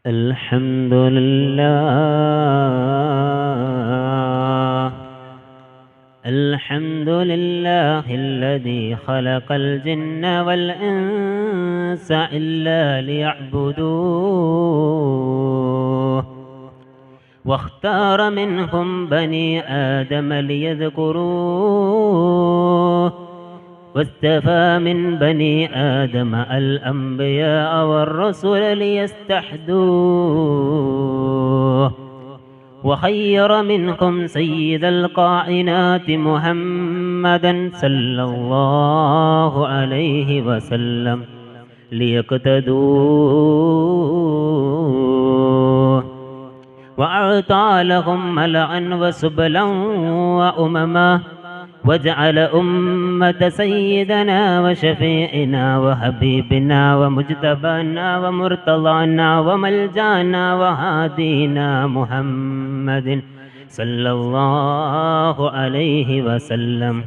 الحمد لله الحمد لله الذي خلق الجن والإنس إلا ليعبدوه واختار منهم بني آدم ليذكروه واستفى من بني آدم الأنبياء والرسل ليستحدوه وخير منكم سيد القائنات محمدا صلى الله عليه وسلم ليقتدوه وأعطى لهم ملأ وسبلا وأمما وجعل أمة سيدنا وشفيعنا وحبيبنا ومجتبانا ومرتضانا وملجانا وهادينا محمد صلى الله عليه وسلم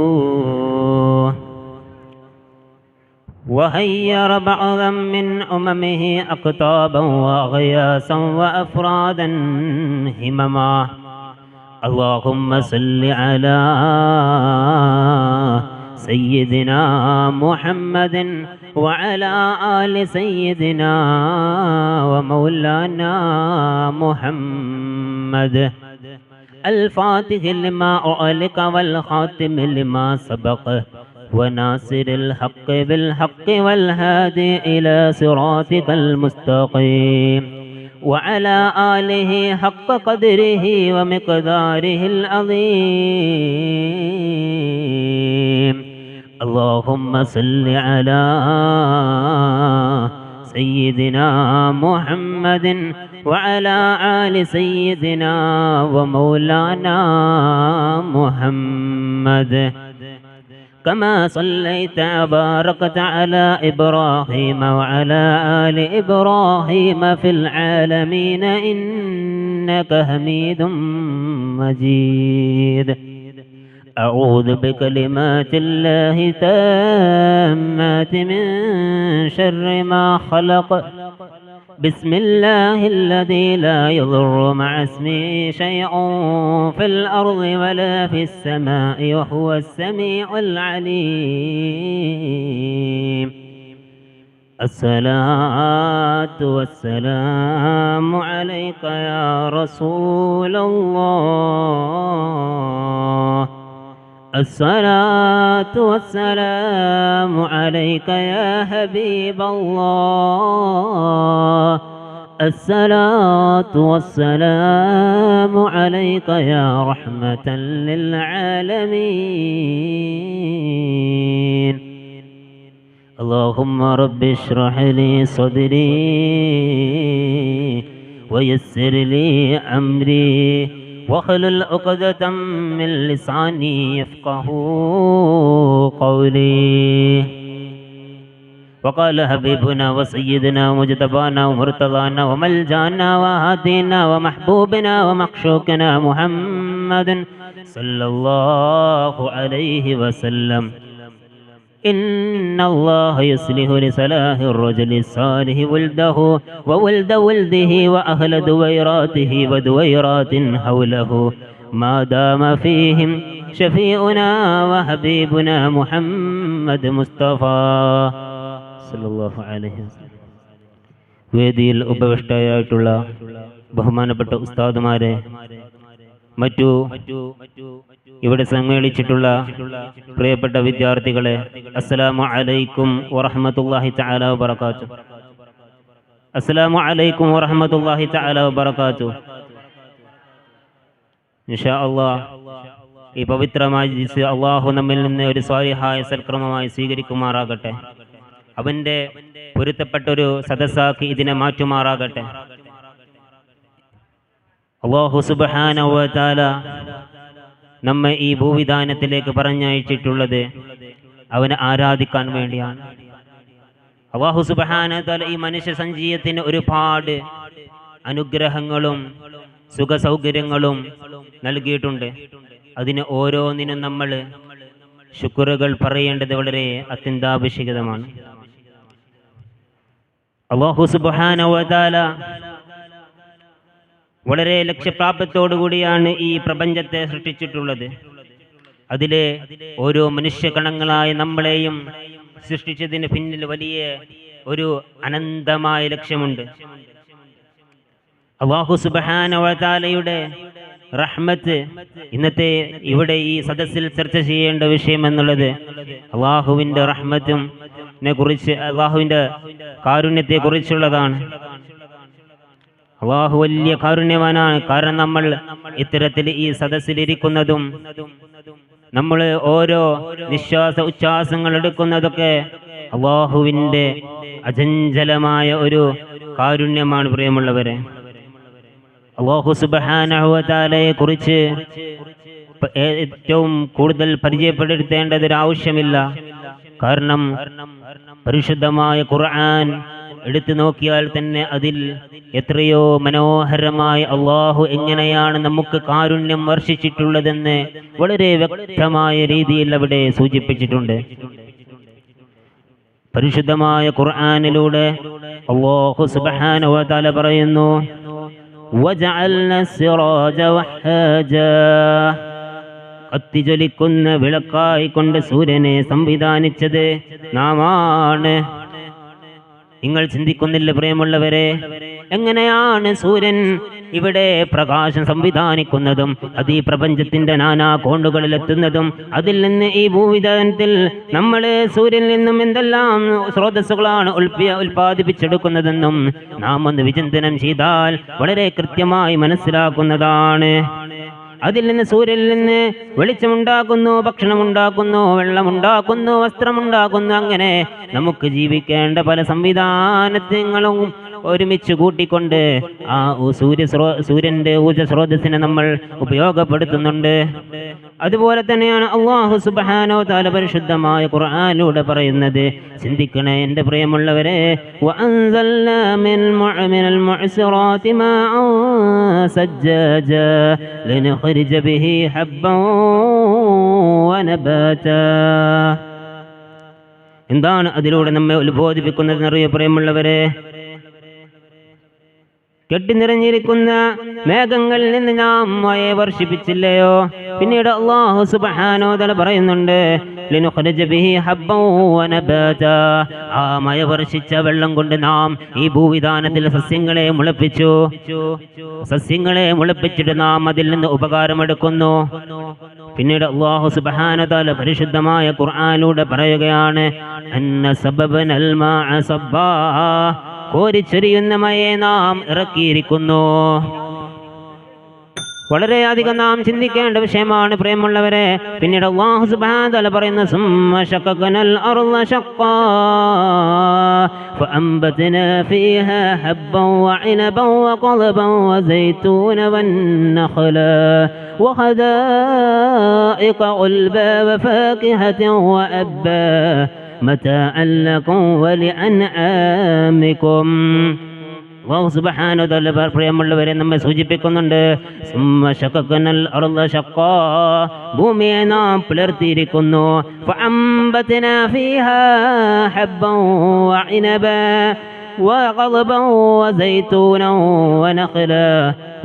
ليقتدوه وهير بعضا من أممه أقطابا وأغياسا وأفرادا همما اللهم صل على سيدنا محمد وعلى آل سيدنا ومولانا محمد الفاتح لما أغلق والخاتم لما سبق وناصر الحق بالحق والهادي إلى صراطك المستقيم وعلى آله حق قدره ومقداره العظيم اللهم صل على سيدنا محمد وعلى آل سيدنا ومولانا محمد كما صليت وباركت على إبراهيم وعلى آل إبراهيم في العالمين إنك حميد مجيد أعوذ بكلمات الله التامات من شر ما خلق بسم الله الذي لا يضر مع اسمه شيء في الأرض ولا في السماء وهو السميع العليم الصلاة والسلام عليك يا رسول الله الصلاة والسلام عليك يا حبيب الله الصلاة والسلام عليك يا رحمة للعالمين اللهم رب اشرح لي صدري ويسر لي أمري واحلل عقدة من لساني يفقه قولي وقال حبيبنا وسيدنا ومجتبانا ومرتضانا وملجانا وهادينا ومحبوبنا ومعشوقنا محمد صلى الله عليه وسلم إن الله يصلح لصلاح الرجل الصالح ولده وولد ولده وأهل دويراته ودويرات حوله ما دام فيهم شفيعنا وحبيبنا محمد مصطفى صلى الله عليه وسلم വേദിയിൽ ഉപവിഷ്ടയായിട്ടുള്ള ബഹുമാനപ്പെട്ട ഉസ്താദുമാരെ മറ്റു ഇവിടെ സമ്മേളിച്ചിട്ടുള്ള പ്രിയപ്പെട്ട വിദ്യാർത്ഥികളെ അസ്സലാമു അലൈക്കും വറഹ്മത്തുള്ളാഹി തആല വബറകാതുഹു അസ്സലാമു അലൈക്കും വറഹ്മത്തുള്ളാഹി തആല വബറകാതുഹു ഇൻഷാ അല്ലാഹ് ഈ പവിത്രമായ ദിസ് അല്ലാഹു നമ്മിൽ നിന്ന് ഒരു സ്വാലിഹായ സൽക്രമമായി സ്വീകരിക്കുമാറാകട്ടെ അവന്റെ പൊരുത്തപ്പെട്ട ഒരു സദസ്സാക്കി ഇതിനെ മാറ്റുമാറാകട്ടെ അല്ലാഹു സുബ്ഹാനഹു വ തആല നമ്മെ ഈ ഭൂവിധാനത്തിലേക്ക് പറഞ്ഞയച്ചിട്ടുള്ളത് അവനെ ആരാധിക്കാൻ വേണ്ടിയാണ്. അല്ലാഹു സുബ്ഹാനഹു വ തആല ഈ മനുഷ്യ സഞ്ചയത്തിന് ഒരുപാട് അനുഗ്രഹങ്ങളും സുഖ സൗകര്യങ്ങളും നൽകിയിട്ടുണ്ട്. അതിന് ഓരോന്നിനും നമ്മൾ ശുക്റുകൾ പറയേണ്ടത് വളരെ അത്യന്താപേക്ഷിതമാണ്. അല്ലാഹു സുബ്ഹാനഹു വ തആല വളരെ ലക്ഷ്യപ്രാപ്തത്തോടു കൂടിയാണ് ഈ പ്രപഞ്ചത്തെ സൃഷ്ടിച്ചിട്ടുള്ളത്. അതിലെ ഓരോ മനുഷ്യഗണങ്ങളായ നമ്മളെയും സൃഷ്ടിച്ചതിന് പിന്നിൽ വലിയ ഒരു അനന്തമായ ലക്ഷ്യമുണ്ട്. അല്ലാഹു സുബ്ഹാനഹു വ തആലയുടെ റഹ്മത്ത് ഇന്നത്തെ ഇവിടെ ഈ സദസ്സിൽ ചർച്ച ചെയ്യേണ്ട വിഷയം എന്നുള്ളത് അല്ലാഹുവിൻ്റെ റഹ്മത്തിനെ കുറിച്ച്, അല്ലാഹുവിൻ്റെ കാരുണ്യത്തെ കുറിച്ചുള്ളതാണ്. അല്ലാഹു വലിയ കാരുണ്യവാനാണ്. കാരണം നമ്മൾ ഇത്തരത്തിൽ ഈ സദസ്സിലിരിക്കുന്നതും നമ്മൾ ഓരോ നിശ്വാസ ഉച്ഛ്വാസങ്ങൾ എടുക്കുന്നതൊക്കെ അല്ലാഹുവിൻ്റെ അചഞ്ചലമായ ഒരു കാരുണ്യമാണ്. പ്രിയമുള്ളവരെ, അല്ലാഹു സുബ്ഹാനഹു വ തആലയെ കുറിച്ച് ഏറ്റവും കൂടുതൽ പരിചയപ്പെടുത്തേണ്ടത് ഒരു ആവശ്യമില്ല. കാരണം പരിശുദ്ധമായ ഖുർആൻ എടുത്തു നോക്കിയാൽ തന്നെ അതിൽ എത്രയോ മനോഹരമായി അല്ലാഹു എങ്ങനെയാണ് നമുക്ക് കാരുണ്യം വർഷിച്ചിട്ടുള്ളതെന്ന് വളരെ വ്യക്തമായ രീതിയിൽ അവിടെ സൂചിപ്പിച്ചിട്ടുണ്ട്. പരിശുദ്ധമായ ഖുർആനിലൂടെ അല്ലാഹു സുബ്ഹാനഹു വ തആല പറയുന്നു, വജഅൽന സിറാജ വഹ്ഹാജാ, കത്തിജ്വലിക്കുന്ന വിളക്കായി കൊണ്ട് സൂര്യനെ സംവിധാനിച്ചത് നാമാണ്. നിങ്ങൾ ചിന്തിക്കുന്നില്ല പ്രിയമുള്ളവരെ, എങ്ങനെയാണ് സൂര്യൻ ഇവിടെ പ്രകാശം സംവിധാനിക്കുന്നതും അത് ഈ പ്രപഞ്ചത്തിന്റെ നാനാ കോണുകളിലെത്തുന്നതും അതിൽ നിന്ന് ഈ ഭൂവിധാനത്തിൽ നമ്മൾ സൂര്യനിൽ നിന്നും എന്തെല്ലാം സ്രോതസ്സുകളാണ് ഉൽപ്പാദിപ്പിച്ചെടുക്കുന്നതെന്നും നാം ഒന്ന് വിചിന്തനം ചെയ്താൽ വളരെ കൃത്യമായി മനസ്സിലാക്കുന്നതാണ്. അതിൽ നിന്ന് സൂര്യനിൽ നിന്ന് വെളിച്ചമുണ്ടാക്കുന്നു, ഭക്ഷണമുണ്ടാക്കുന്നു, വെള്ളമുണ്ടാക്കുന്നു, വസ്ത്രമുണ്ടാക്കുന്നു. അങ്ങനെ നമുക്ക് ജീവിക്കേണ്ട പല സംവിധാനങ്ങളും ഒരുമിച്ച് കൂട്ടിക്കൊണ്ട് ആ സൂര്യന്റെ ഊർജ്ജ സ്രോതസ്സിനെ നമ്മൾ ഉപയോഗപ്പെടുത്തുന്നുണ്ട്. അതുപോലെ തന്നെയാണ് അല്ലാഹു സുബ്ഹാനഹു വ തആല പരിശുദ്ധമായ ഖുർആനിലൂടെ പറയുന്നത്. ചിന്തിക്കണേ എൻ്റെ പ്രിയമുള്ളവരെ, വഅൻസൽനാ മിനൽ മുഅ്സിറാതി മാഅൻ സജ്ജാജാ ലിനുഖ്രിജ ബിഹി ഹബ്ബൻ വനബാതാ. എന്താണ് അതിലൂടെ നമ്മെ ഉത്ബോധിപ്പിക്കുന്നതെന്നറിയോ പ്രിയമുള്ളവരെ? കെട്ടിനിറഞ്ഞിരിക്കുന്ന മേഘങ്ങളിൽ നിന്ന് നാം മഴ വർഷിപ്പിച്ചില്ലയോ? പിന്നീട് അല്ലാഹു സുബ്ഹാനഹു വ തആല പറയുന്നുണ്ട്, ലിനുഖ്രിജ ബിഹി ഹബ്ബൻ വനബാതാ, ആ മഴ വർഷിച്ച വെള്ളം കൊണ്ട് നാം ഈ ഭൂവിധാനത്തിൽ സസ്യങ്ങളെ മുളപ്പിച്ചിട്ട് നാം അതിൽ നിന്ന് ഉപകാരമെടുക്കുന്നു. പിന്നീട് അല്ലാഹു സുബ്ഹാനഹു വ തആല പരിശുദ്ധമായ ഖുർആനിലൂടെ പറയുകയാണ്, അന്ന സബബനൽ മാഅ സബ്ബാ, കോരിച്ചൊരിയുന്ന മഴയെ നാം ഇറക്കിയിരിക്കുന്നു. വളരെയധികം നാം ചിന്തിക്കേണ്ട വിഷയമാണ് പ്രിയമുള്ളവരെ. പിന്നീട് അല്ലാഹു സുബ്ഹാനഹു വ തആല പറയുന്നു, സുമ്മ ശഖഖനൽ അർള ശഖ്ഖാ ഫഅൻബത്നാ ഫീഹാ ഹബ്ബൻ വഇനബൻ വഖളബൻ വസൈതൂന വന്നഖല വഹദായിഖ ഗുൽബാ വഫാകിഹതൻ വഅബ്ബാ മതാഅൻ ലക്കും വലിഅൻആമിക്കും. അല്ലാഹു സുബ്ഹാനഹു വ തആല പ്രിയമുള്ളവരെ നമ്മെ സൂചിപ്പിക്കുന്നുണ്ട്, സുമ്മ ശഖഖനൽ അർള ശഖ്ഖാ, ഭൂമിയെ നാം പിളർത്തിയിരിക്കുന്നു. ഫഅൻബത്നാ ഫീഹാ ഹബ്ബൻ വഇനബൻ وغضبا وزيتونا ونخلا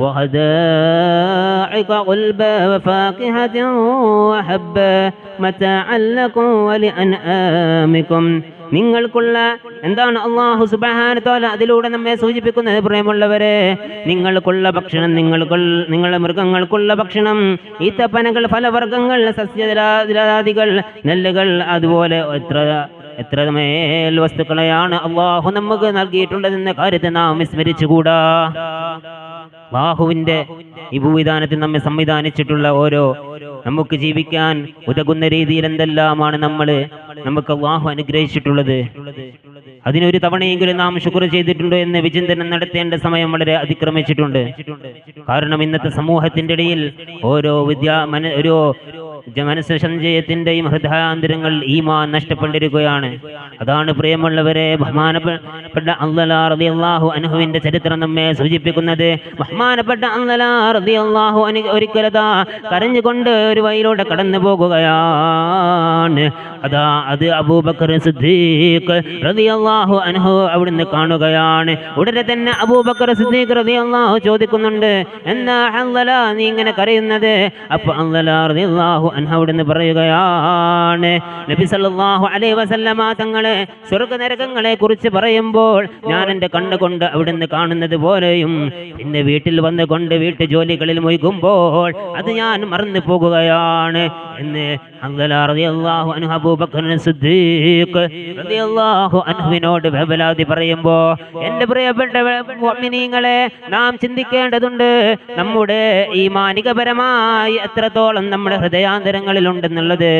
وحدائق غلبا وفاكهة وحبا متاعا لكم ولأنعامكم. നിങ്ങൾക്കുള്ള എന്താണ് അല്ലാഹു സുബ്ഹാനഹു വ തആല അതിലൂടെ നമ്മെ സൂചിപ്പിക്കുന്നത് പ്രിയമുള്ളവരെ? നിങ്ങൾക്കുള്ള ഭക്ഷണം, നിങ്ങളുടെ മൃഗങ്ങൾക്കുള്ള ഭക്ഷണം, ഈത്തപ്പനകൾ, ഫലവർഗ്ഗങ്ങൾ, സസ്യജലാദികൾ, നെല്ലുകൾ, അതുപോലെ എത്ര മേൽ വസ്തുക്കളെയാണ് അല്ലാഹു നമുക്ക് നൽകിയിട്ടുള്ളതെന്ന കാര്യത്തെ നാം വിസ്മരിച്ചുകൂടാ. അല്ലാഹുവിൻ്റെ ഈ ഭൂവിധാനത്തിൽ നമ്മെ സംവിധാനിച്ചിട്ടുള്ള ഓരോ നമുക്ക് ജീവിക്കാൻ ഉതകുന്ന രീതിയിൽ എന്തെല്ലാമാണ് നമുക്ക് അല്ലാഹു അനുഗ്രഹിച്ചിട്ടുള്ളത്. അതിനൊരു തവണയെങ്കിലും നാം ശുക്ർ ചെയ്തിട്ടുണ്ടോ എന്ന് വിചിന്തനം നടത്തേണ്ട സമയം വളരെ അതിക്രമിച്ചിട്ടുണ്ട്. കാരണം ഇന്നത്തെ സമൂഹത്തിൻ്റെ ഇടയിൽ ഓരോ മനസ്സ് സഞ്ചയത്തിന്റെയും ഹൃദയാന്തരങ്ങൾ ഈമാൻ നഷ്ടപ്പെട്ടിരിക്കുകയാണ്. അതാണ് പ്രിയമുള്ളവരെ, ബഹുമാനപ്പെട്ട അൻളലാ റളിയല്ലാഹു അൻഹുവിന്റെ ചരിത്രം നമ്മെ സൂചിപ്പിക്കുന്നത്. ബഹുമാനപ്പെട്ട അൻളലാ റളിയല്ലാഹു അൻഹു ഒരിക്കലതാ കരഞ്ഞുകൊണ്ട് ഒരു വഴിയിലൂടെ കടന്നു പോകുകയാണ്. അത് അബൂബക്കർ സിദ്ദീഖ് റളിയല്ലാഹു അൻഹു അവിടുന്ന് കാണുകയാണ്. ഉടനെ തന്നെ അബൂബക്കർ സിദ്ദീഖ് റളിയല്ലാഹു ചോദിക്കുന്നുണ്ട്, എന്താ അൻളല നീ ഇങ്ങനെ കരയുന്നത്? അപ്പോൾ അൻളല റളിയല്ലാഹു അൻഹു അവിടുന്ന് പറയുകയാണ്, നബി സല്ലല്ലാഹു അലൈഹി വസല്ലമ തങ്ങളെ സ്വർഗ്ഗനരകങ്ങളെ കുറിച്ച് പറയുമ്പോൾ ഞാൻ എൻ്റെ കണ്ണുകൊണ്ട് അവിടുന്ന് കാണുന്നത് പോലെയും പിന്നെ വീട്ടിൽ വന്നുകൊണ്ട് വീട്ടു ജോലികളിൽ മുഴുകുമ്പോൾ അത് ഞാൻ മറന്നു പോകുകയാണ് എന്ന് അൻളല റളിയല്ലാഹു അൻഹു അബൂബക്കർ സിദ്ദീഖ് റളിയല്ലാഹു അൻഹുവിനോട് വേവലാതി പറയുമ്പോൾ, എൻ്റെ പ്രിയപ്പെട്ട മുഅ്മിനീങ്ങളെ, നാം ചിന്തിക്കേണ്ടതുണ്ട് നമ്മുടെ ഈമാനികപരമായി എത്രത്തോളം നമ്മുടെ ഹൃദയാന്തരങ്ങളിൽ ഉണ്ടെന്നുള്ളത്.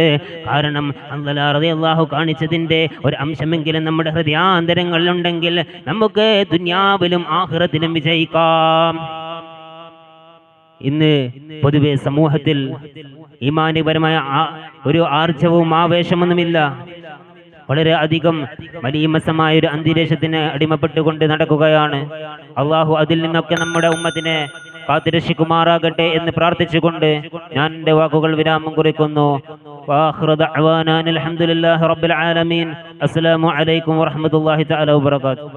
കാരണം അൻളല റളിയല്ലാഹു കാണിച്ചതിൻ്റെ ഒരു അംശമെങ്കിലും നമ്മുടെ ഹൃദയാന്തരങ്ങളിൽ ഉണ്ടെങ്കിൽ നമുക്ക് ദുനിയാവിലും ആഖിറത്തിലും വിജയിക്കാം. ഇന്ന് പൊതുവെ സമൂഹത്തിൽ ഈമാനികപരമായ ഒരു ആർജവും ആവേശമൊന്നുമില്ല. വളരെ അധികം മലീമസമായ ഒരു അന്തരീക്ഷത്തിന് അടിമപ്പെട്ടുകൊണ്ട് നടക്കുകയാണ്. അള്ളാഹു അതിൽ നിന്നൊക്കെ നമ്മുടെ ഉമ്മത്തിനെ കാത്തുരക്ഷിക്കുമാറാകട്ടെ എന്ന് പ്രാർത്ഥിച്ചുകൊണ്ട് ഞാൻ എൻ്റെ വാക്കുകൾ വിരാമം കുറിക്കുന്നു. അസ്സലാമു അലൈക്കും വറഹ്മത്തുള്ളാഹി തആല വബറകാതുഹു.